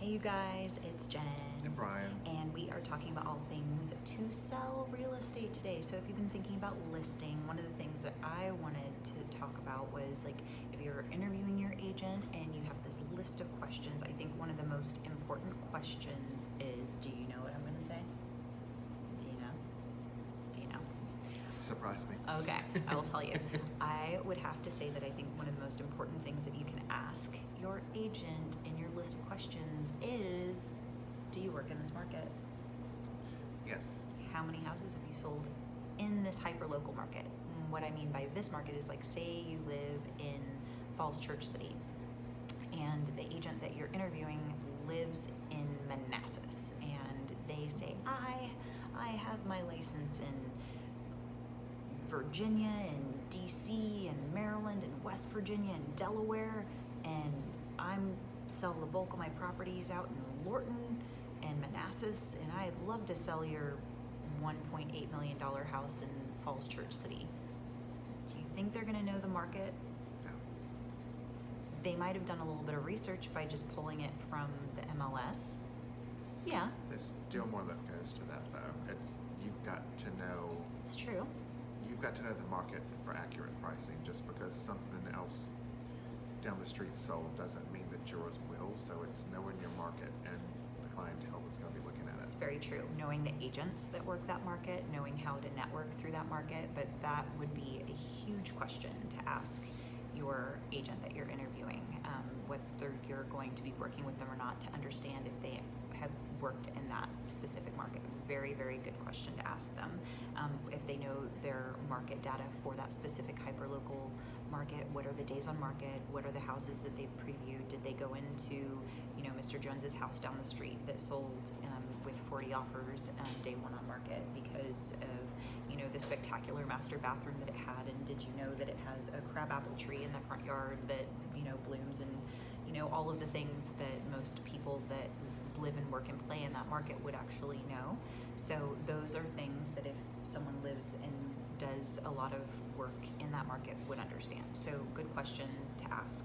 Hey you guys, it's Jen and Bryan, and we are talking about all things to sell real estate today. So if you've been thinking about listing, one of the things that I wanted to talk about was like if you're interviewing your agent and you have this list of questions, I think one of the most important questions is, do you know what I'm going to say? Do you know? surprise me. Okay, I will tell you. I would have to say that I think one of the most important things that you can ask your agent in your list of questions is, do you work in this market? Yes. How many houses have you sold in this hyper-local market? And what I mean by this market is like, say you live in Falls Church City and the agent that you're interviewing lives in Manassas and they say, I have my license in Virginia and DC and Maryland and West Virginia and Delaware, and I'm sell the bulk of my properties out in Lorton and Manassas, and I'd love to sell your $1.8 million house in Falls Church City. Do you think they're gonna know the market? No. They might have done a little bit of research by just pulling it from the MLS. Yeah. There's still more that goes to that though. You've got to know. It's true. You've got to know the market for accurate pricing. Just because something else down the street sold doesn't mean that yours will. So it's knowing your market and the clientele that's going to be looking at it. It's very true. Knowing the agents that work that market, knowing how to network through that market, but that would be a huge question to ask your agent that you're interviewing, whether you're going to be working with them or not, to understand if they have worked in that specific market. Very, very good question to ask them. If they know their market data for that specific hyperlocal market, what are the days on market? What are the houses that they've previewed? Did they go into, Mr. Jones's house down the street that sold with 40 offers day one on market because of, the spectacular master bathroom that it had? And did you know that it has a crabapple tree in the front yard that, blooms and, all of the things that most people that live and work and play in that market would actually know. So those are things that if someone lives and does a lot of work in that market would understand. So good question to ask